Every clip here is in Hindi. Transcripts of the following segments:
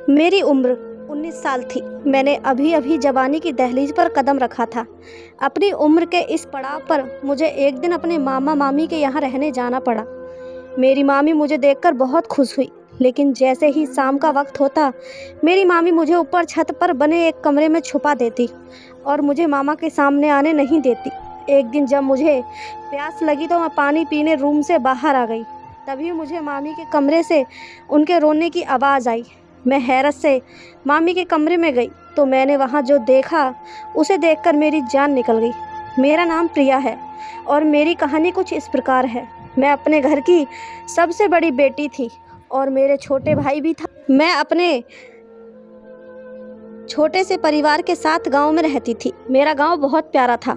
मेरी उम्र 19 साल थी। मैंने अभी-अभी जवानी की दहलीज पर कदम रखा था। अपनी उम्र के इस पड़ाव पर मुझे एक दिन अपने मामा-मामी के यहाँ रहने जाना पड़ा। मेरी मामी मुझे देखकर बहुत खुश हुई, लेकिन जैसे ही शाम का वक्त होता, मेरी मामी मुझे ऊपर छत पर बने एक कमरे में छुपा देती और मुझे मामा के सामने आने नहीं देती। एक दिन जब मुझे प्यास लगी तो मैं पानी पीने रूम से बाहर आ गई। तभी मुझे मामी के कमरे से उनके रोने की आवाज़ आई। मैं हैरत से मामी के कमरे में गई तो मैंने वहाँ जो देखा, उसे देखकर मेरी जान निकल गई। मेरा नाम प्रिया है और मेरी कहानी कुछ इस प्रकार है। मैं अपने घर की सबसे बड़ी बेटी थी और मेरे छोटे भाई भी था। मैं अपने छोटे से परिवार के साथ गांव में रहती थी। मेरा गांव बहुत प्यारा था।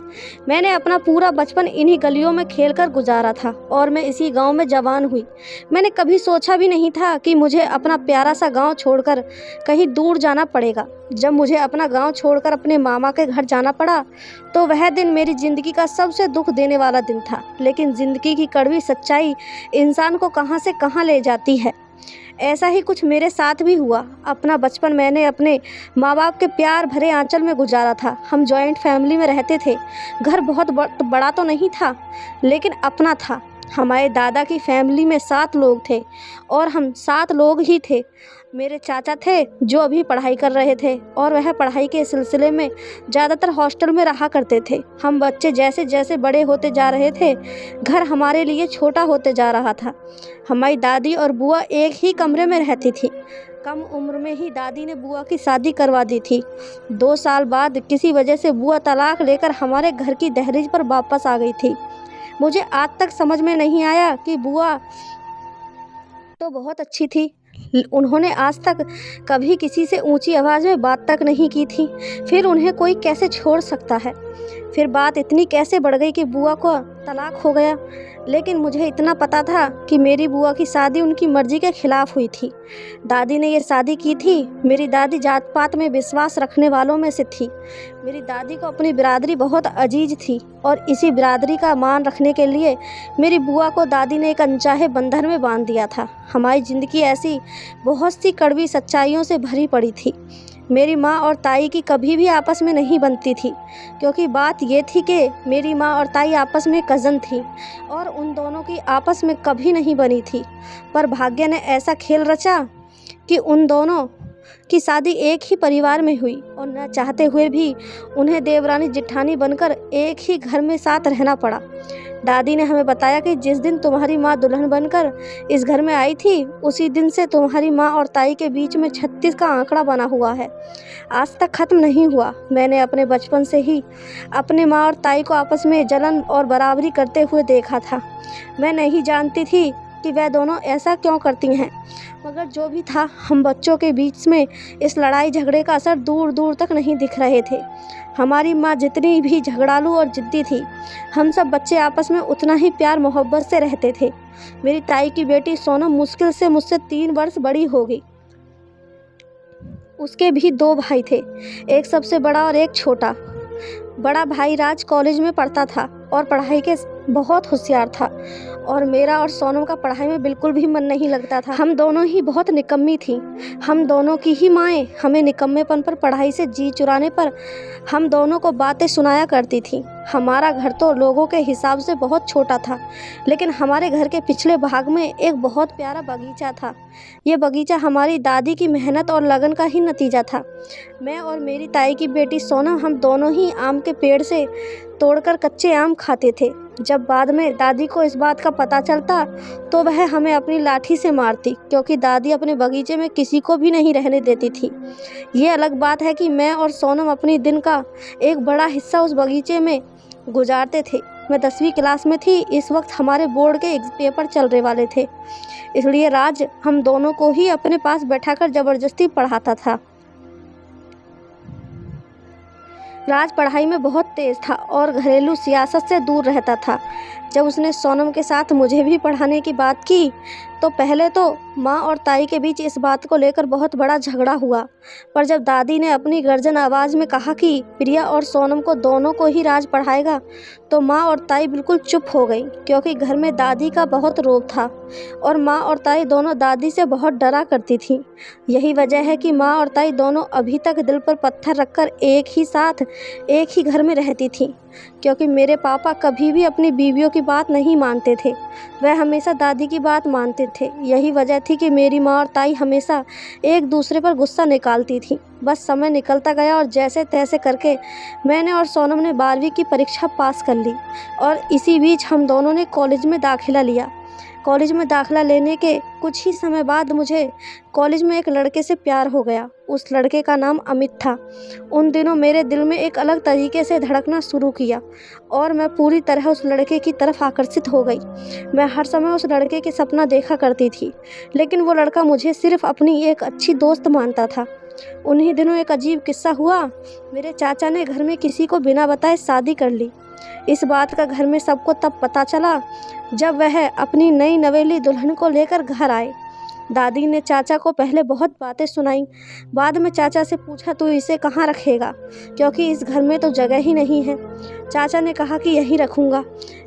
मैंने अपना पूरा बचपन इन्हीं गलियों में खेलकर गुजारा था और मैं इसी गांव में जवान हुई। मैंने कभी सोचा भी नहीं था कि मुझे अपना प्यारा सा गांव छोड़कर कहीं दूर जाना पड़ेगा। जब मुझे अपना गांव छोड़कर अपने मामा के घर जाना पड़ा तो वह दिन मेरी ज़िंदगी का सबसे दुख देने वाला दिन था। लेकिन ज़िंदगी की कड़वी सच्चाई इंसान को कहां से कहां ले जाती है। ऐसा ही कुछ मेरे साथ भी हुआ। अपना बचपन मैंने अपने माँ बाप के प्यार भरे आंचल में गुजारा था। हम जॉइंट फैमिली में रहते थे। घर बहुत बड़ा तो नहीं था, लेकिन अपना था। हमारे दादा की फैमिली में 7 लोग थे और हम 7 लोग ही थे। मेरे चाचा थे जो अभी पढ़ाई कर रहे थे और वह पढ़ाई के सिलसिले में ज़्यादातर हॉस्टल में रहा करते थे। हम बच्चे जैसे जैसे बड़े होते जा रहे थे, घर हमारे लिए छोटा होते जा रहा था। हमारी दादी और बुआ एक ही कमरे में रहती थी। कम उम्र में ही दादी ने बुआ की शादी करवा दी थी। 2 साल बाद किसी वजह से बुआ तलाक लेकर हमारे घर की दहलीज पर वापस आ गई थी। मुझे आज तक समझ में नहीं आया कि बुआ तो बहुत अच्छी थी। उन्होंने आज तक कभी किसी से ऊंची आवाज़ में बात तक नहीं की थी। फिर उन्हें कोई कैसे छोड़ सकता है। फिर बात इतनी कैसे बढ़ गई कि बुआ को तलाक हो गया। लेकिन मुझे इतना पता था कि मेरी बुआ की शादी उनकी मर्ज़ी के खिलाफ़ हुई थी। दादी ने ये शादी की थी। मेरी दादी जात पात में विश्वास रखने वालों में से थी। मेरी दादी को अपनी बिरादरी बहुत अजीज थी और इसी बिरादरी का मान रखने के लिए मेरी बुआ को दादी ने एक अनचाहे बंधन में बांध दिया था। हमारी ज़िंदगी ऐसी बहुत सी कड़वी सच्चाइयों से भरी पड़ी थी। मेरी माँ और ताई की कभी भी आपस में नहीं बनती थी, क्योंकि बात ये थी कि मेरी माँ और ताई आपस में कज़न थी और उन दोनों की आपस में कभी नहीं बनी थी। पर भाग्य ने ऐसा खेल रचा कि उन दोनों की शादी एक ही परिवार में हुई और न चाहते हुए भी उन्हें देवरानी जेठानी बनकर एक ही घर में साथ रहना पड़ा। दादी ने हमें बताया कि जिस दिन तुम्हारी माँ दुल्हन बनकर इस घर में आई थी, उसी दिन से तुम्हारी माँ और ताई के बीच में 36 का आंकड़ा बना हुआ है। आज तक ख़त्म नहीं हुआ। मैंने अपने बचपन से ही अपने माँ और ताई को आपस में जलन और बराबरी करते हुए देखा था। मैं नहीं जानती थी कि वह दोनों ऐसा क्यों करती हैं, मगर जो भी था, हम बच्चों के बीच में इस लड़ाई झगड़े का असर दूर दूर तक नहीं दिख रहे थे। हमारी माँ जितनी भी झगड़ालू और जिद्दी थी, हम सब बच्चे आपस में उतना ही प्यार मोहब्बत से रहते थे। मेरी ताई की बेटी सोनम मुश्किल से मुझसे 3 वर्ष बड़ी होगी। उसके भी 2 भाई थे, एक सबसे बड़ा और एक छोटा। बड़ा भाई राज कॉलेज में पढ़ता था और पढ़ाई के बहुत होशियार था और मेरा और सोनम का पढ़ाई में बिल्कुल भी मन नहीं लगता था। हम दोनों ही बहुत निकम्मी थीं। हम दोनों की ही माएँ हमें निकम्मेपन पर पढ़ाई से जी चुराने पर हम दोनों को बातें सुनाया करती थीं। हमारा घर तो लोगों के हिसाब से बहुत छोटा था, लेकिन हमारे घर के पिछले भाग में एक बहुत प्यारा बगीचा था। ये बगीचा हमारी दादी की मेहनत और लगन का ही नतीजा था। मैं और मेरी ताई की बेटी सोनम, हम दोनों ही आम के पेड़ से तोड़कर कच्चे आम खाते थे। जब बाद में दादी को इस बात का पता चलता तो वह हमें अपनी लाठी से मारती, क्योंकि दादी अपने बगीचे में किसी को भी नहीं रहने देती थी। ये अलग बात है कि मैं और सोनम अपनी दिन का एक बड़ा हिस्सा उस बगीचे में गुजारते थे। मैं 10वीं क्लास में थी। इस वक्त हमारे बोर्ड के पेपर चलने वाले थे, इसलिए राज हम दोनों को ही अपने पास बैठाकर ज़बरदस्ती पढ़ाता था। राज पढ़ाई में बहुत तेज़ था और घरेलू सियासत से दूर रहता था। जब उसने सोनम के साथ मुझे भी पढ़ाने की बात की तो पहले तो माँ और ताई के बीच इस बात को लेकर बहुत बड़ा झगड़ा हुआ। पर जब दादी ने अपनी गर्जन आवाज़ में कहा कि प्रिया और सोनम को दोनों को ही राज पढ़ाएगा, तो माँ और ताई बिल्कुल चुप हो गई, क्योंकि घर में दादी का बहुत रोब था और माँ और ताई दोनों दादी से बहुत डरा करती थीं। यही वजह है कि माँ और ताई दोनों अभी तक दिल पर पत्थर रखकर एक ही साथ एक ही घर में रहती थीं, क्योंकि मेरे पापा कभी भी अपनी बीवियों की बात नहीं मानते थे। वह हमेशा दादी की बात मानते थे। यही वजह थी कि मेरी माँ और ताई हमेशा एक दूसरे पर गुस्सा निकालती थीं। बस समय निकलता गया और जैसे तैसे करके मैंने और सोनम ने 12वीं की परीक्षा पास कर ली और इसी बीच हम दोनों ने कॉलेज में दाखिला लिया। कॉलेज में दाखिला लेने के कुछ ही समय बाद मुझे कॉलेज में एक लड़के से प्यार हो गया। उस लड़के का नाम अमित था। उन दिनों मेरे दिल में एक अलग तरीके से धड़कना शुरू किया और मैं पूरी तरह उस लड़के की तरफ आकर्षित हो गई। मैं हर समय उस लड़के के सपना देखा करती थी, लेकिन वो लड़का मुझे सिर्फ अपनी एक अच्छी दोस्त मानता था। उन्हीं दिनों एक अजीब किस्सा हुआ। मेरे चाचा ने घर में किसी को बिना बताए शादी कर ली। इस बात का घर में सबको तब पता चला जब वह अपनी नई नवेली दुल्हन को लेकर घर आए। दादी ने चाचा को पहले बहुत बातें सुनाई। बाद में चाचा से पूछा, तू इसे कहाँ रखेगा, क्योंकि इस घर में तो जगह ही नहीं है। चाचा ने कहा कि यहीं रखूँगा।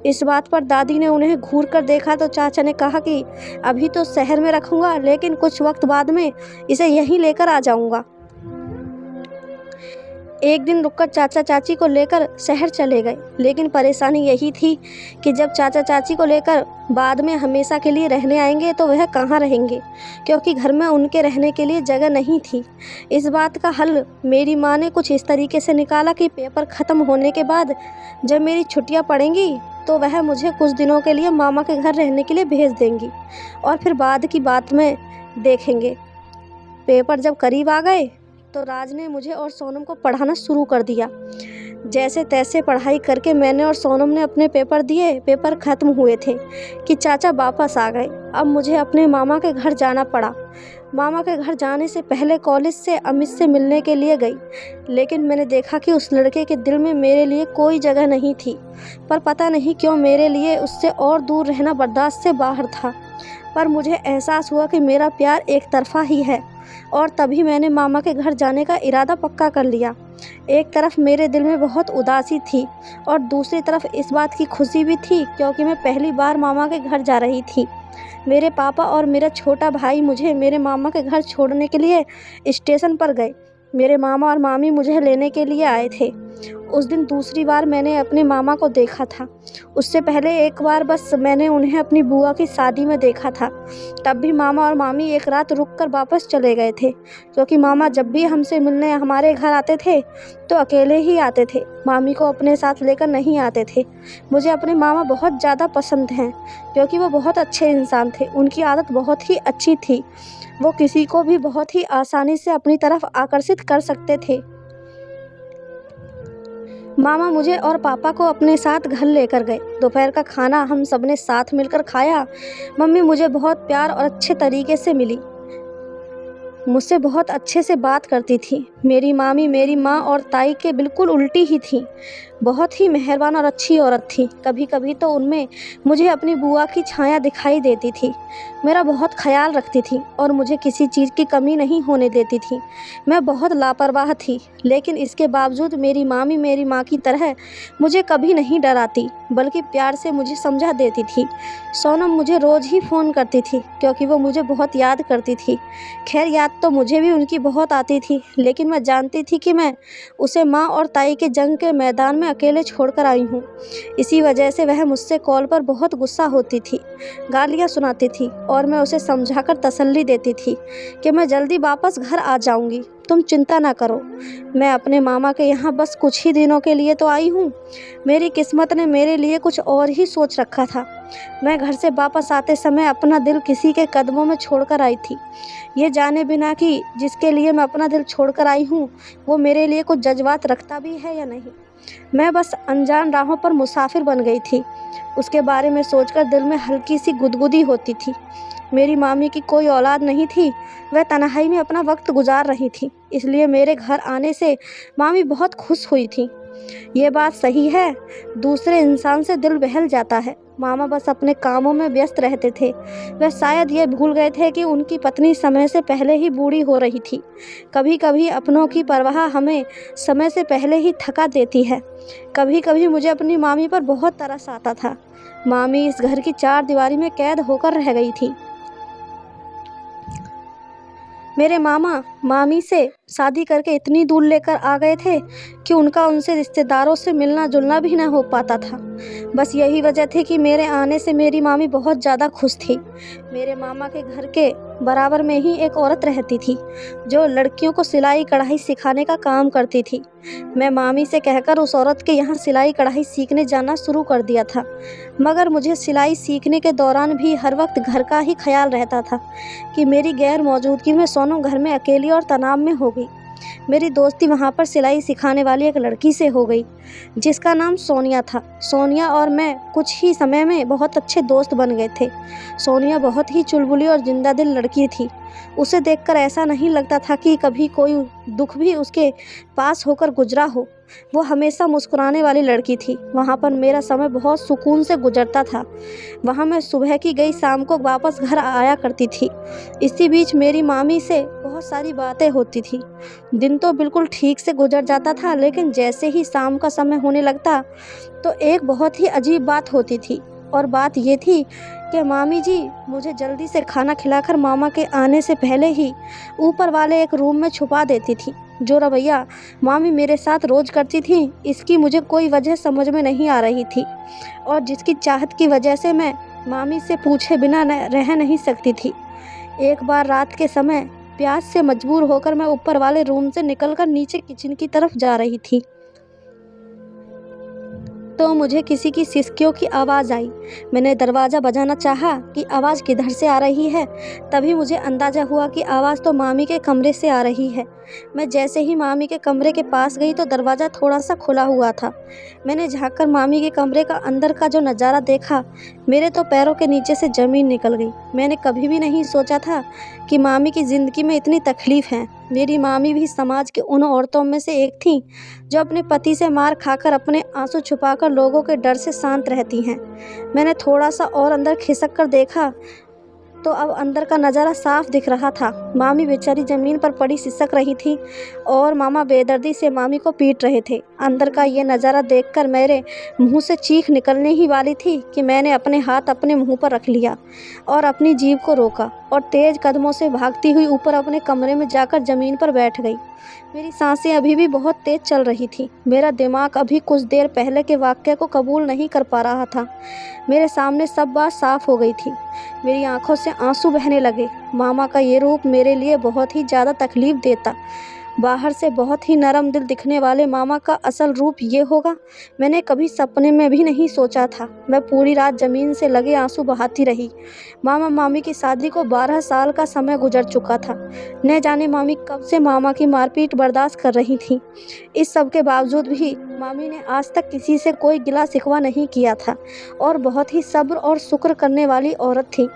इस बात पर दादी ने उन्हें घूर कर देखा तो चाचा ने कहा कि अभी तो शहर में रखूँगा, लेकिन कुछ वक्त बाद में इसे यहीं लेकर आ जाऊँगा। एक दिन रुककर चाचा चाची को लेकर शहर चले गए, लेकिन परेशानी यही थी कि जब चाचा चाची को लेकर बाद में हमेशा के लिए रहने आएंगे तो वह कहाँ रहेंगे, क्योंकि घर में उनके रहने के लिए जगह नहीं थी। इस बात का हल मेरी माँ ने कुछ इस तरीके से निकाला कि पेपर ख़त्म होने के बाद जब मेरी छुट्टियाँ पड़ेंगी तो वह मुझे कुछ दिनों के लिए मामा के घर रहने के लिए भेज देंगी और फिर बाद की बात में देखेंगे। पेपर जब करीब आ गए तो राज ने मुझे और सोनम को पढ़ाना शुरू कर दिया। जैसे तैसे पढ़ाई करके मैंने और सोनम ने अपने पेपर दिए। पेपर ख़त्म हुए थे कि चाचा वापस आ गए। अब मुझे अपने मामा के घर जाना पड़ा। मामा के घर जाने से पहले कॉलेज से अमित से मिलने के लिए गई, लेकिन मैंने देखा कि उस लड़के के दिल में मेरे लिए कोई जगह नहीं थी। पर पता नहीं क्यों मेरे लिए उससे और दूर रहना बर्दाश्त से बाहर था। पर मुझे एहसास हुआ कि मेरा प्यार एक तरफा ही है और तभी मैंने मामा के घर जाने का इरादा पक्का कर लिया। एक तरफ मेरे दिल में बहुत उदासी थी और दूसरी तरफ इस बात की खुशी भी थी, क्योंकि मैं पहली बार मामा के घर जा रही थी। मेरे पापा और मेरा छोटा भाई मुझे मेरे मामा के घर छोड़ने के लिए स्टेशन पर गए। मेरे मामा और मामी मुझे लेने के लिए आए थे। उस दिन दूसरी बार मैंने अपने मामा को देखा था। उससे पहले एक बार बस मैंने उन्हें अपनी बुआ की शादी में देखा था। तब भी मामा और मामी एक रात रुककर वापस चले गए थे, क्योंकि मामा जब भी हमसे मिलने हमारे घर आते थे तो अकेले ही आते थे। मामी को अपने साथ लेकर नहीं आते थे। मुझे अपने मामा बहुत ज़्यादा पसंद हैं, क्योंकि वो बहुत अच्छे इंसान थे। उनकी आदत बहुत ही अच्छी थी। वो किसी को भी बहुत ही आसानी से अपनी तरफ आकर्षित कर सकते थे। मामा मुझे और पापा को अपने साथ घर लेकर गए। दोपहर का खाना हम सबने साथ मिलकर खाया। मम्मी मुझे बहुत प्यार और अच्छे तरीके से मिली, मुझसे बहुत अच्छे से बात करती थी। मेरी मामी मेरी माँ और ताई के बिल्कुल उल्टी ही थी। बहुत ही मेहरबान और अच्छी औरत थी। कभी कभी तो उनमें मुझे अपनी बुआ की छाया दिखाई देती थी। मेरा बहुत ख्याल रखती थी और मुझे किसी चीज़ की कमी नहीं होने देती थी। मैं बहुत लापरवाह थी, लेकिन इसके बावजूद मेरी मामी मेरी माँ की तरह मुझे कभी नहीं डराती, बल्कि प्यार से मुझे समझा देती थी। सोनम मुझे रोज़ ही फ़ोन करती थी, क्योंकि वो मुझे बहुत याद करती थी। खैर याद तो मुझे भी उनकी बहुत आती थी, लेकिन मैं जानती थी कि मैं उसे माँ और ताई के जंग के मैदान में अकेले छोड़कर आई हूँ। इसी वजह से वह मुझसे कॉल पर बहुत गुस्सा होती थी, गालियाँ सुनाती थी और मैं उसे समझाकर तसल्ली देती थी कि मैं जल्दी वापस घर आ जाऊँगी, तुम चिंता ना करो। मैं अपने मामा के यहाँ बस कुछ ही दिनों के लिए तो आई हूँ। मेरी किस्मत ने मेरे लिए कुछ और ही सोच रखा था। मैं घर से वापस आते समय अपना दिल किसी के कदमों में छोड़कर आई थी, ये जाने बिना कि जिसके लिए मैं अपना दिल छोड़कर आई हूँ वो मेरे लिए कुछ जज्बात रखता भी है या नहीं। मैं बस अनजान राहों पर मुसाफिर बन गई थी। उसके बारे में सोचकर दिल में हल्की सी गुदगुदी होती थी। मेरी मामी की कोई औलाद नहीं थी, वह तन्हाई में अपना वक्त गुजार रही थी, इसलिए मेरे घर आने से मामी बहुत खुश हुई थी। ये बात सही है, दूसरे इंसान से दिल बहल जाता है, मामा बस अपने कामों में व्यस्त रहते थे। वह शायद ये भूल गए थे कि उनकी पत्नी समय से पहले ही बूढ़ी हो रही थी। कभी कभी अपनों की परवाह हमें समय से पहले ही थका देती है। कभी कभी मुझे अपनी मामी पर बहुत तरस आता था। मामी इस घर की चार दीवारी में कैद होकर रह गई थी। मेरे मामा मामी से शादी करके इतनी दूर लेकर आ गए थे कि उनका उनसे रिश्तेदारों से मिलना जुलना भी ना हो पाता था। बस यही वजह थी कि मेरे आने से मेरी मामी बहुत ज़्यादा खुश थी। मेरे मामा के घर के बराबर में ही एक औरत रहती थी जो लड़कियों को सिलाई कढ़ाई सिखाने का काम करती थी। मैं मामी से कहकर उस औरत के यहाँ सिलाई कढ़ाई सीखने जाना शुरू कर दिया था। मगर मुझे सिलाई सीखने के दौरान भी हर वक्त घर का ही ख्याल रहता था कि मेरी गैर मौजूदगी में सोनू घर में अकेली और तनाव में हो गई। मेरी दोस्ती वहाँ पर सिलाई सिखाने वाली एक लड़की से हो गई जिसका नाम सोनिया था। सोनिया और मैं कुछ ही समय में बहुत अच्छे दोस्त बन गए थे। सोनिया बहुत ही चुलबुली और जिंदा दिल लड़की थी। उसे देखकर ऐसा नहीं लगता था कि कभी कोई दुख भी उसके पास होकर गुजरा हो। वो हमेशा मुस्कुराने वाली लड़की थी। वहाँ पर मेरा समय बहुत सुकून से गुजरता था। वहाँ मैं सुबह की गई शाम को वापस घर आया करती थी। इसी बीच मेरी मामी से बहुत सारी बातें होती थी। दिन तो बिल्कुल ठीक से गुजर जाता था, लेकिन जैसे ही शाम का समय होने लगता तो एक बहुत ही अजीब बात होती थी। और बात ये थी कि मामी जी मुझे जल्दी से खाना खिलाकर मामा के आने से पहले ही ऊपर वाले एक रूम में छुपा देती थी। जो रवैया मामी मेरे साथ रोज़ करती थी, इसकी मुझे कोई वजह समझ में नहीं आ रही थी और जिसकी चाहत की वजह से मैं मामी से पूछे बिना रह नहीं सकती थी। एक बार रात के समय प्यास से मजबूर होकर मैं ऊपर वाले रूम से निकलकर नीचे किचन की तरफ जा रही थी तो मुझे किसी की सिसकियों की आवाज़ आई। मैंने दरवाज़ा बजाना चाहा कि आवाज़ किधर से आ रही है। तभी मुझे अंदाज़ा हुआ कि आवाज़ तो मामी के कमरे से आ रही है। मैं जैसे ही मामी के कमरे के पास गई तो दरवाज़ा थोड़ा सा खुला हुआ था। मैंने झांककर मामी के कमरे का अंदर का जो नज़ारा देखा, मेरे तो पैरों के नीचे से ज़मीन निकल गई। मैंने कभी भी नहीं सोचा था कि मामी की ज़िंदगी में इतनी तकलीफ़ है। मेरी मामी भी समाज की उन औरतों में से एक थी जो अपने पति से मार खाकर अपने आंसू छुपाकर लोगों के डर से शांत रहती हैं। मैंने थोड़ा सा और अंदर खिसक कर देखा तो अब अंदर का नज़ारा साफ दिख रहा था। मामी बेचारी ज़मीन पर पड़ी सिसक रही थी और मामा बेदर्दी से मामी को पीट रहे थे। अंदर का ये नज़ारा देखकर मेरे मुंह से चीख निकलने ही वाली थी कि मैंने अपने हाथ अपने मुंह पर रख लिया और अपनी जीभ को रोका और तेज़ कदमों से भागती हुई ऊपर अपने कमरे में जाकर ज़मीन पर बैठ गई। मेरी सांसें अभी भी बहुत तेज़ चल रही थी। मेरा दिमाग अभी कुछ देर पहले के वाक़ये को कबूल नहीं कर पा रहा था। मेरे सामने सब बात साफ़ हो गई थी। मेरी आंखों से आंसू बहने लगे। मामा का ये रूप मेरे लिए बहुत ही ज़्यादा तकलीफ़ देता। बाहर से बहुत ही नरम दिल दिखने वाले मामा का असल रूप ये होगा, मैंने कभी सपने में भी नहीं सोचा था। मैं पूरी रात ज़मीन से लगे आंसू बहाती रही। मामा मामी की शादी को 12 साल का समय गुजर चुका था। न जाने मामी कब से मामा की मारपीट बर्दाश्त कर रही थी। इस सब के बावजूद भी मामी ने आज तक किसी से कोई गिला शिकवा नहीं किया था और बहुत ही सब्र और शुक्र करने वाली औरत थी।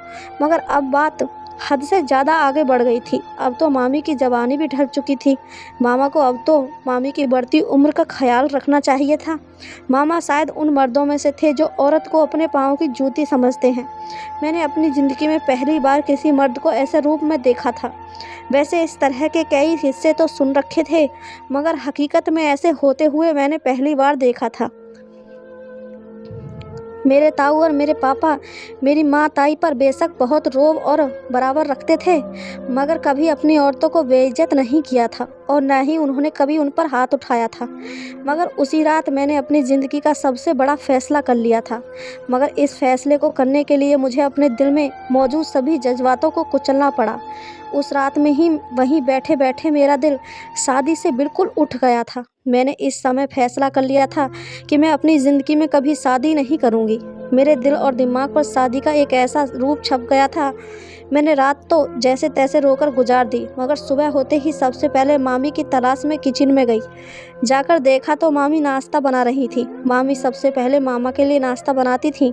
मगर अब बात हद से ज़्यादा आगे बढ़ गई थी। अब तो मामी की जवानी भी ढल चुकी थी। मामा को अब तो मामी की बढ़ती उम्र का ख्याल रखना चाहिए था। मामा शायद उन मर्दों में से थे जो औरत को अपने पाँव की जूती समझते हैं। मैंने अपनी ज़िंदगी में पहली बार किसी मर्द को ऐसे रूप में देखा था। वैसे इस तरह के कई हिस्से तो सुन रखे थे, मगर हकीकत में ऐसे होते हुए मैंने पहली बार देखा था। मेरे ताऊ और मेरे पापा मेरी माँ ताई पर बेशक बहुत रोब और बराबर रखते थे, मगर कभी अपनी औरतों को बेइज्जत नहीं किया था और न ही उन्होंने कभी उन पर हाथ उठाया था। मगर उसी रात मैंने अपनी ज़िंदगी का सबसे बड़ा फ़ैसला कर लिया था। मगर इस फ़ैसले को करने के लिए मुझे अपने दिल में मौजूद सभी जज्बातों को कुचलना पड़ा। उस रात में ही वहीं बैठे बैठे मेरा दिल शादी से बिल्कुल उठ गया था। मैंने इस समय फ़ैसला कर लिया था कि मैं अपनी ज़िंदगी में कभी शादी नहीं करूँगी। मेरे दिल और दिमाग पर शादी का एक ऐसा रूप छप गया था। मैंने रात तो जैसे तैसे रोकर गुजार दी, मगर सुबह होते ही सबसे पहले मामी की तलाश में किचन में गई। जाकर देखा तो मामी नाश्ता बना रही थी। मामी सबसे पहले मामा के लिए नाश्ता बनाती थी।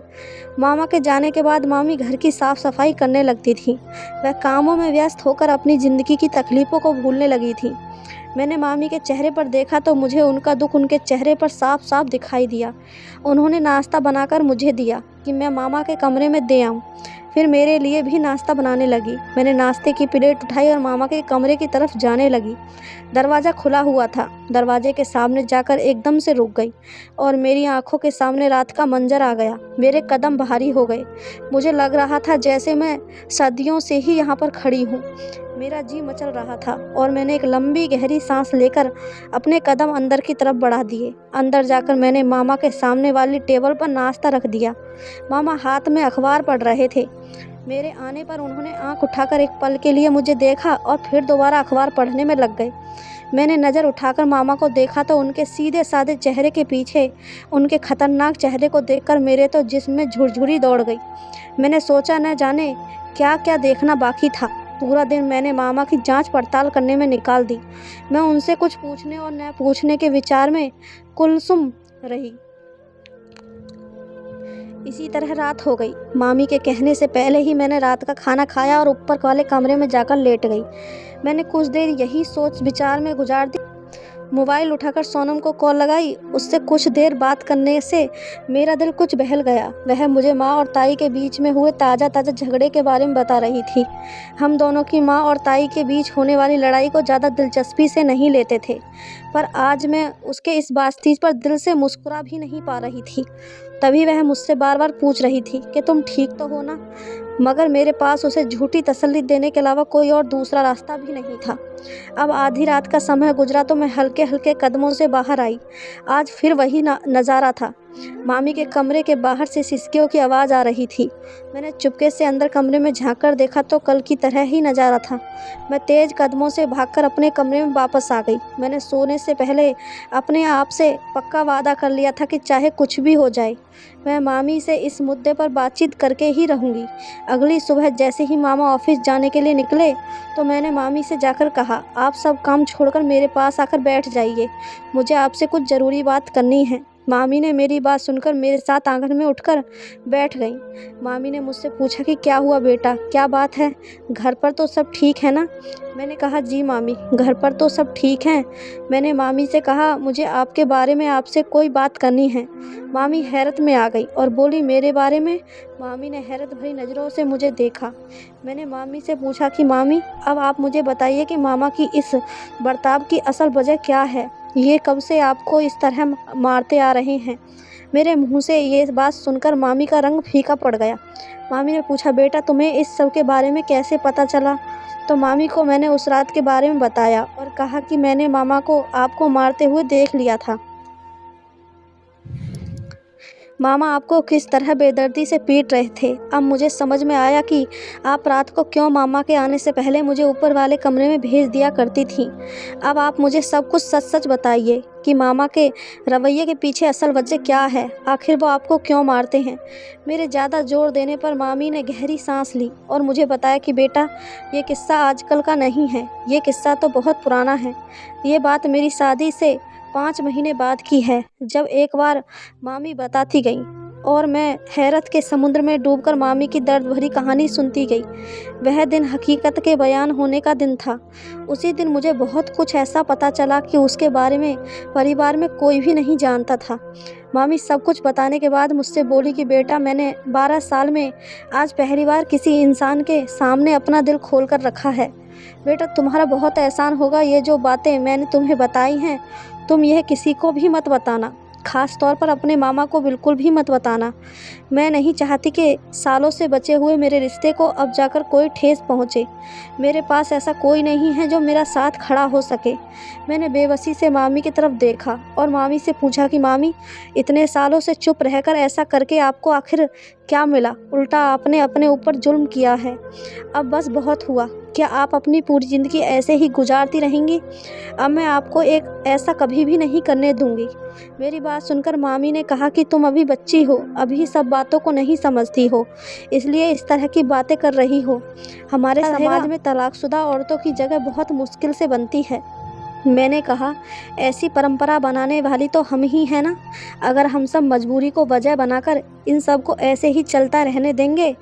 मामा के जाने के बाद मामी घर की साफ़ सफाई करने लगती थी। वह कामों में व्यस्त होकर अपनी ज़िंदगी की तकलीफ़ों को भूलने लगी थी। मैंने मामी के चेहरे पर देखा तो मुझे उनका दुख उनके चेहरे पर साफ साफ दिखाई दिया। उन्होंने नाश्ता बनाकर मुझे दिया कि मैं मामा के कमरे में दे आऊँ। फिर मेरे लिए भी नाश्ता बनाने लगी। मैंने नाश्ते की प्लेट उठाई और मामा के कमरे की तरफ जाने लगी। दरवाज़ा खुला हुआ था। दरवाजे के सामने जाकर एकदम से रुक गई और मेरी आंखों के सामने रात का मंजर आ गया। मेरे कदम भारी हो गए। मुझे लग रहा था जैसे मैं सदियों से ही यहाँ पर खड़ी हूँ। मेरा जी मचल रहा था और मैंने एक लंबी गहरी सांस लेकर अपने कदम अंदर की तरफ बढ़ा दिए। अंदर जाकर मैंने मामा के सामने वाली टेबल पर नाश्ता रख दिया। मामा हाथ में अखबार पढ़ रहे थे। मेरे आने पर उन्होंने आंख उठाकर एक पल के लिए मुझे देखा और फिर दोबारा अखबार पढ़ने में लग गए। मैंने नज़र उठाकर मामा को देखा तो उनके सीधे साधे चेहरे के पीछे उनके खतरनाक चेहरे को देखकर मेरे तो जिस्म में झुरझुरी दौड़ गई। मैंने सोचा न जाने क्या क्या देखना बाकी था। पूरा दिन मैंने मामा की जांच पड़ताल करने में निकाल दी। मैं उनसे कुछ पूछने और न पूछने के विचार में कुलसुम रही। इसी तरह रात हो गई। मामी के कहने से पहले ही मैंने रात का खाना खाया और ऊपर वाले कमरे में जाकर लेट गई। मैंने कुछ देर यही सोच विचार में गुजार दी। मोबाइल उठाकर सोनम को कॉल लगाई। उससे कुछ देर बात करने से मेरा दिल कुछ बहल गया। वह मुझे माँ और ताई के बीच में हुए ताज़ा झगड़े के बारे में बता रही थी। हम दोनों की माँ और ताई के बीच होने वाली लड़ाई को ज़्यादा दिलचस्पी से नहीं लेते थे, पर आज मैं उसके इस बातचीत पर दिल से मुस्कुरा भी नहीं पा रही थी। तभी वह मुझसे बार बार पूछ रही थी कि तुम ठीक तो हो ना, मगर मेरे पास उसे झूठी तसल्ली देने के अलावा कोई और दूसरा रास्ता भी नहीं था। अब आधी रात का समय गुजरा तो मैं हल्के हल्के कदमों से बाहर आई। आज फिर वही नज़ारा था। मामी के कमरे के बाहर से सिसकियों की आवाज़ आ रही थी। मैंने चुपके से अंदर कमरे में झांककर देखा तो कल की तरह ही नज़ारा था। मैं तेज़ कदमों से भागकर अपने कमरे में वापस आ गई। मैंने सोने से पहले अपने आप से पक्का वादा कर लिया था कि चाहे कुछ भी हो जाए, मैं मामी से इस मुद्दे पर बातचीत करके ही रहूँगी। अगली सुबह जैसे ही मामा ऑफिस जाने के लिए निकले तो मैंने मामी से जाकर कहा, आप सब काम छोड़कर मेरे पास आकर बैठ जाइए, मुझे आपसे कुछ ज़रूरी बात करनी है। मामी ने मेरी बात सुनकर मेरे साथ आंगन में उठकर बैठ गई। मामी ने मुझसे पूछा कि क्या हुआ बेटा, क्या बात है, घर पर तो सब ठीक है ना? मैंने कहा जी मामी, घर पर तो सब ठीक हैं। मैंने मामी से कहा, मुझे आपके बारे में आपसे कोई बात करनी है। मामी हैरत में आ गई और बोली, मेरे बारे में? मामी ने हैरत भरी नज़रों से मुझे देखा। मैंने मामी से पूछा कि मामी, अब आप मुझे बताइए कि मामा की इस बर्ताव की असल वजह क्या है? ये कब से आपको इस तरह मारते आ रहे हैं? मेरे मुंह से ये बात सुनकर मामी का रंग फीका पड़ गया। मामी ने पूछा, बेटा तुम्हें इस सब के बारे में कैसे पता चला? तो मामी को मैंने उस रात के बारे में बताया और कहा कि मैंने मामा को आपको मारते हुए देख लिया था। मामा आपको किस तरह बेदर्दी से पीट रहे थे। अब मुझे समझ में आया कि आप रात को क्यों मामा के आने से पहले मुझे ऊपर वाले कमरे में भेज दिया करती थी। अब आप मुझे सब कुछ सच सच बताइए कि मामा के रवैये के पीछे असल वजह क्या है, आखिर वो आपको क्यों मारते हैं। मेरे ज़्यादा जोर देने पर मामी ने गहरी सांस ली और मुझे बताया कि बेटा, ये किस्सा आजकल का नहीं है, ये किस्सा तो बहुत पुराना है। ये बात मेरी शादी से 5 महीने बाद की है, जब एक बार मामी बताती गई और मैं हैरत के समुद्र में डूबकर मामी की दर्द भरी कहानी सुनती गई। वह दिन हकीकत के बयान होने का दिन था। उसी दिन मुझे बहुत कुछ ऐसा पता चला कि उसके बारे में परिवार में कोई भी नहीं जानता था। मामी सब कुछ बताने के बाद मुझसे बोली कि बेटा, मैंने 12 साल में आज पहली बार किसी इंसान के सामने अपना दिल खोल कर रखा है। बेटा, तुम्हारा बहुत एहसान होगा। ये जो बातें मैंने तुम्हें बताई हैं, तुम यह किसी को भी मत बताना, ख़ास तौर पर अपने मामा को बिल्कुल भी मत बताना। मैं नहीं चाहती कि सालों से बचे हुए मेरे रिश्ते को अब जाकर कोई ठेस पहुँचे। मेरे पास ऐसा कोई नहीं है जो मेरा साथ खड़ा हो सके। मैंने बेबसी से मामी की तरफ देखा और मामी से पूछा कि मामी, इतने सालों से चुप रहकर ऐसा करके आपको आखिर क्या मिला? उल्टा आपने अपने ऊपर जुल्म किया है। अब बस बहुत हुआ। क्या आप अपनी पूरी ज़िंदगी ऐसे ही गुजारती रहेंगी? अब मैं आपको एक ऐसा कभी भी नहीं करने दूंगी। मेरी बात सुनकर मामी ने कहा कि तुम अभी बच्ची हो, अभी सब बातों को नहीं समझती हो, इसलिए इस तरह की बातें कर रही हो। हमारे समाज में तलाकशुदा औरतों की जगह बहुत मुश्किल से बनती है। मैंने कहा, ऐसी परंपरा बनाने वाली तो हम ही हैं ना। अगर हम सब मजबूरी को वजह बनाकर इन सब को ऐसे ही चलता रहने देंगे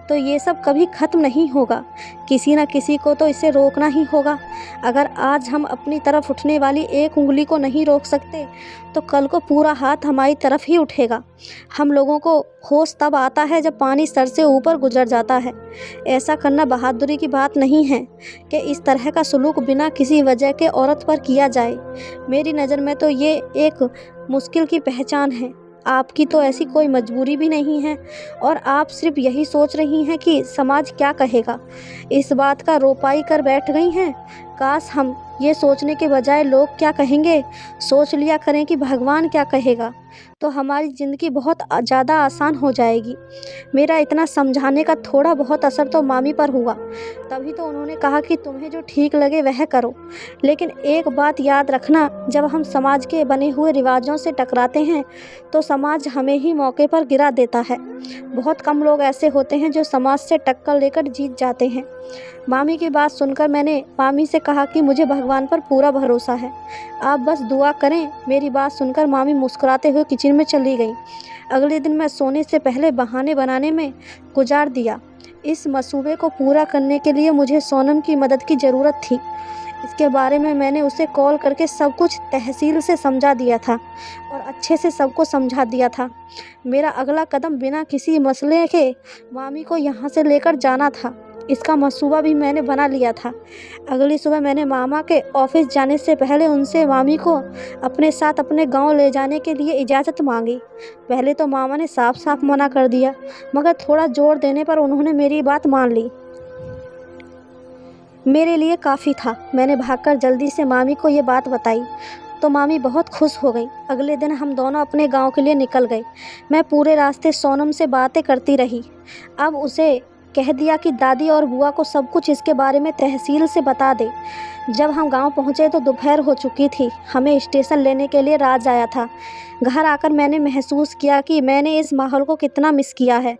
तो ये सब कभी ख़त्म नहीं होगा। किसी न किसी को तो इसे रोकना ही होगा। अगर आज हम अपनी तरफ उठने वाली एक उँगली को नहीं रोक सकते तो कल को पूरा हाथ हमारी तरफ ही उठेगा। हम लोगों को होश तब आता है जब पानी सर से ऊपर गुजर जाता है। ऐसा करना बहादुरी की बात नहीं है कि इस तरह का सलूक बिना किसी वजह के औरत पर किया जाए। मेरी नज़र में तो ये एक मुश्किल की पहचान है। आपकी तो ऐसी कोई मजबूरी भी नहीं है और आप सिर्फ यही सोच रही हैं कि समाज क्या कहेगा। इस बात का रोपाई कर बैठ गई हैं। काश हम ये सोचने के बजाय लोग क्या कहेंगे सोच लिया करें कि भगवान क्या कहेगा, तो हमारी ज़िंदगी बहुत ज़्यादा आसान हो जाएगी। मेरा इतना समझाने का थोड़ा बहुत असर तो मामी पर हुआ, तभी तो उन्होंने कहा कि तुम्हें जो ठीक लगे वह करो। लेकिन एक बात याद रखना, जब हम समाज के बने हुए रिवाजों से टकराते हैं तो समाज हमें ही मौके पर गिरा देता है। बहुत कम लोग ऐसे होते हैं जो समाज से टक्कर लेकर जीत जाते हैं। मामी की बात सुनकर मैंने मामी से कहा कि मुझे भगवान पर पूरा भरोसा है, आप बस दुआ करें। मेरी बात सुनकर मामी मुस्कुराते हुए किचन में चली गई। अगले दिन मैं सोने से पहले बहाने बनाने में गुजार दिया। इस मसूबे को पूरा करने के लिए मुझे सोनम की मदद की ज़रूरत थी। इसके बारे में मैंने उसे कॉल करके सब कुछ तहसील से समझा दिया था और अच्छे से सबको समझा दिया था। मेरा अगला कदम बिना किसी मसले के मामी को यहाँ से लेकर जाना था। इसका मंसूबा भी मैंने बना लिया था। अगली सुबह मैंने मामा के ऑफिस जाने से पहले उनसे मामी को अपने साथ अपने गांव ले जाने के लिए इजाज़त मांगी। पहले तो मामा ने साफ साफ मना कर दिया, मगर थोड़ा जोर देने पर उन्होंने मेरी बात मान ली। मेरे लिए काफ़ी था। मैंने भागकर जल्दी से मामी को ये बात बताई तो मामी बहुत खुश हो गई। अगले दिन हम दोनों अपने गांव के लिए निकल गए। मैं पूरे रास्ते सोनम से बातें करती रही। अब उसे कह दिया कि दादी और बुआ को सब कुछ इसके बारे में तहसील से बता दे। जब हम गांव पहुंचे तो दोपहर हो चुकी थी। हमें स्टेशन लेने के लिए राज आया था। घर आकर मैंने महसूस किया कि मैंने इस माहौल को कितना मिस किया है।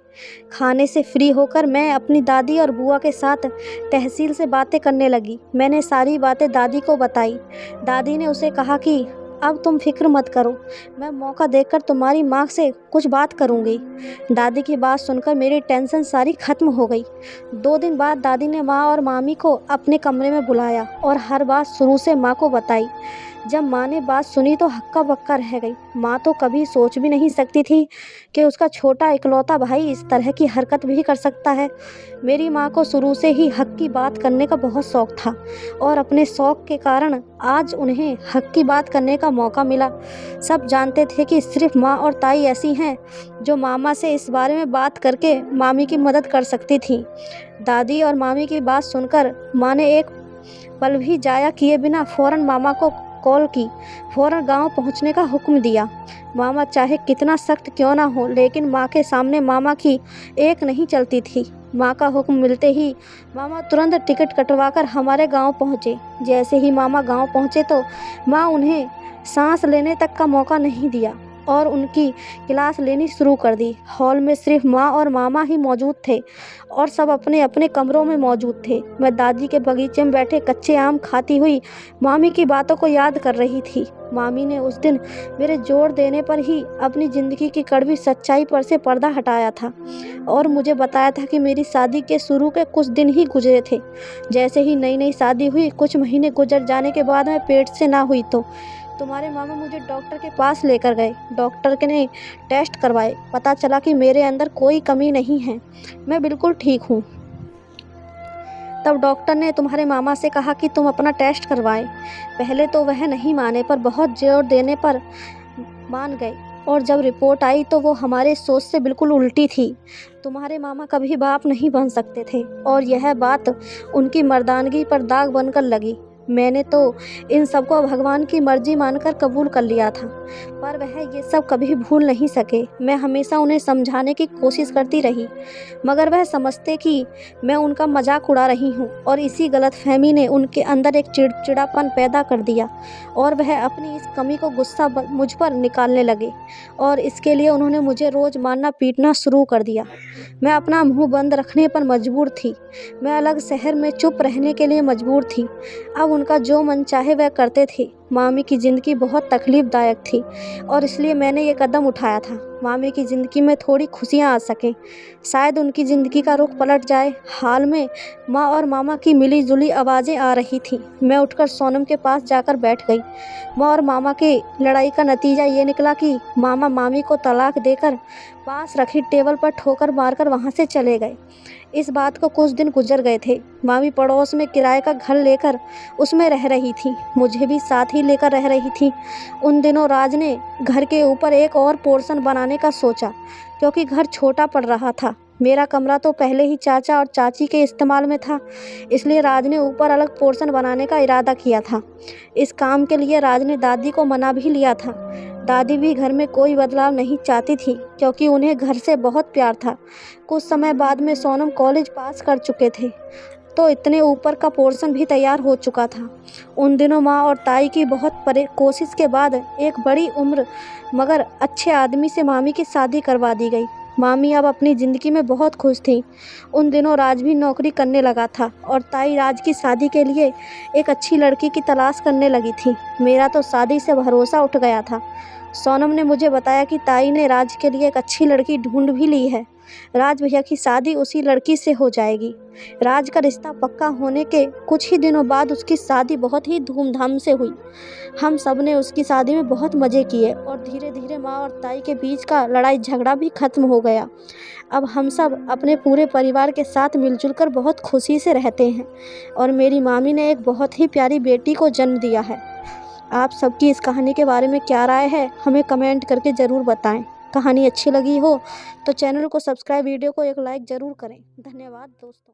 खाने से फ्री होकर मैं अपनी दादी और बुआ के साथ तहसील से बातें करने लगी। मैंने सारी बातें दादी को बताई। दादी ने उसे कहा कि अब तुम फिक्र मत करो, मैं मौका देखकर तुम्हारी माँ से कुछ बात करूँगी। दादी की बात सुनकर मेरी टेंशन सारी ख़त्म हो गई। 2 दिन बाद दादी ने माँ और मामी को अपने कमरे में बुलाया और हर बात शुरू से माँ को बताई। जब माँ ने बात सुनी तो हक्का बक्का रह गई। माँ तो कभी सोच भी नहीं सकती थी कि उसका छोटा इकलौता भाई इस तरह की हरकत भी कर सकता है। मेरी माँ को शुरू से ही हक की बात करने का बहुत शौक़ था और अपने शौक़ के कारण आज उन्हें हक की बात करने का मौका मिला। सब जानते थे कि सिर्फ माँ और ताई ऐसी हैं जो मामा से इस बारे में बात करके मामी की मदद कर सकती थी। दादी और मामी की बात सुनकर माँ ने एक पल भी जाया किए बिना फ़ौरन मामा को कॉल की, फ़ौरन गांव पहुंचने का हुक्म दिया। मामा चाहे कितना सख्त क्यों ना हो, लेकिन माँ के सामने मामा की एक नहीं चलती थी। माँ का हुक्म मिलते ही मामा तुरंत टिकट कटवाकर हमारे गांव पहुँचे। जैसे ही मामा गांव पहुँचे तो माँ उन्हें सांस लेने तक का मौका नहीं दिया और उनकी क्लास लेनी शुरू कर दी। हॉल में सिर्फ माँ और मामा ही मौजूद थे और सब अपने अपने कमरों में मौजूद थे। मैं दादी के बगीचे में बैठे कच्चे आम खाती हुई मामी की बातों को याद कर रही थी। मामी ने उस दिन मेरे जोर देने पर ही अपनी ज़िंदगी की कड़वी सच्चाई पर से पर्दा हटाया था और मुझे बताया था कि मेरी शादी के शुरू के कुछ दिन ही गुजरे थे। जैसे ही नई नई शादी हुई, कुछ महीने गुजर जाने के बाद मैं पेट से ना हुई तो तुम्हारे मामा मुझे डॉक्टर के पास लेकर गए। डॉक्टर के ने टेस्ट करवाए। पता चला कि मेरे अंदर कोई कमी नहीं है, मैं बिल्कुल ठीक हूँ। तब डॉक्टर ने तुम्हारे मामा से कहा कि तुम अपना टेस्ट करवाएं। पहले तो वह नहीं माने, पर बहुत जोर देने पर मान गए और जब रिपोर्ट आई तो वो हमारे सोच से बिल्कुल उल्टी थी। तुम्हारे मामा कभी बाप नहीं बन सकते थे और यह बात उनकी मर्दानगी पर दाग बनकर लगी। मैंने तो इन सबको भगवान की मर्जी मानकर कबूल कर लिया था, पर वह ये सब कभी भूल नहीं सके। मैं हमेशा उन्हें समझाने की कोशिश करती रही, मगर वह समझते कि मैं उनका मजाक उड़ा रही हूँ और इसी गलतफहमी ने उनके अंदर एक चिड़चिड़ापन पैदा कर दिया और वह अपनी इस कमी को गुस्सा मुझ पर निकालने लगे और इसके लिए उन्होंने मुझे रोज़ मारना पीटना शुरू कर दिया। मैं अपना मुँह बंद रखने पर मजबूर थी। मैं अलग शहर में चुप रहने के लिए मजबूर थी। अब उनका जो मन चाहे वह करते थे। मामी की ज़िंदगी बहुत तकलीफ़दायक थी और इसलिए मैंने ये कदम उठाया था। मामी की ज़िंदगी में थोड़ी खुशियाँ आ सकें, शायद उनकी ज़िंदगी का रुख पलट जाए। हाल में माँ और मामा की मिली-जुली आवाज़ें आ रही थीं। मैं उठकर सोनम के पास जाकर बैठ गई। माँ और मामा की लड़ाई का नतीजा ये निकला कि मामा मामी को तलाक देकर पास रखी टेबल पर ठोकर मारकर वहाँ से चले गए। इस बात को कुछ दिन गुजर गए थे। मामी पड़ोस में किराए का घर लेकर उसमें रह रही थी, मुझे भी साथ ही लेकर रह रही थी। उन दिनों राज ने घर के ऊपर एक और पोर्शन बनाने का सोचा, क्योंकि घर छोटा पड़ रहा था। मेरा कमरा तो पहले ही चाचा और चाची के इस्तेमाल में था, इसलिए राज ने ऊपर अलग पोर्शन बनाने का इरादा किया था। इस काम के लिए राज ने दादी को मना भी लिया था। दादी भी घर में कोई बदलाव नहीं चाहती थी, क्योंकि उन्हें घर से बहुत प्यार था। कुछ समय बाद में सोनम कॉलेज पास कर चुके थे, तो इतने ऊपर का पोर्शन भी तैयार हो चुका था। उन दिनों माँ और ताई की बहुत कोशिश के बाद एक बड़ी उम्र मगर अच्छे आदमी से मामी की शादी करवा दी गई। मामी अब अपनी ज़िंदगी में बहुत खुश थी। उन दिनों राज भी नौकरी करने लगा था और ताई राज की शादी के लिए एक अच्छी लड़की की तलाश करने लगी थी। मेरा तो शादी से भरोसा उठ गया था। सोनम ने मुझे बताया कि ताई ने राज के लिए एक अच्छी लड़की ढूंढ भी ली है। राज भैया की शादी उसी लड़की से हो जाएगी। राज का रिश्ता पक्का होने के कुछ ही दिनों बाद उसकी शादी बहुत ही धूमधाम से हुई। हम सब ने उसकी शादी में बहुत मज़े किए और धीरे धीरे माँ और ताई के बीच का लड़ाई झगड़ा भी खत्म हो गया। अब हम सब अपने पूरे परिवार के साथ मिलजुल कर बहुत खुशी से रहते हैं और मेरी मामी ने एक बहुत ही प्यारी बेटी को जन्म दिया है। आप सबकी इस कहानी के बारे में क्या राय है, हमें कमेंट करके ज़रूर बताएं। कहानी अच्छी लगी हो तो चैनल को सब्सक्राइब, वीडियो को एक लाइक ज़रूर करें। धन्यवाद दोस्तों।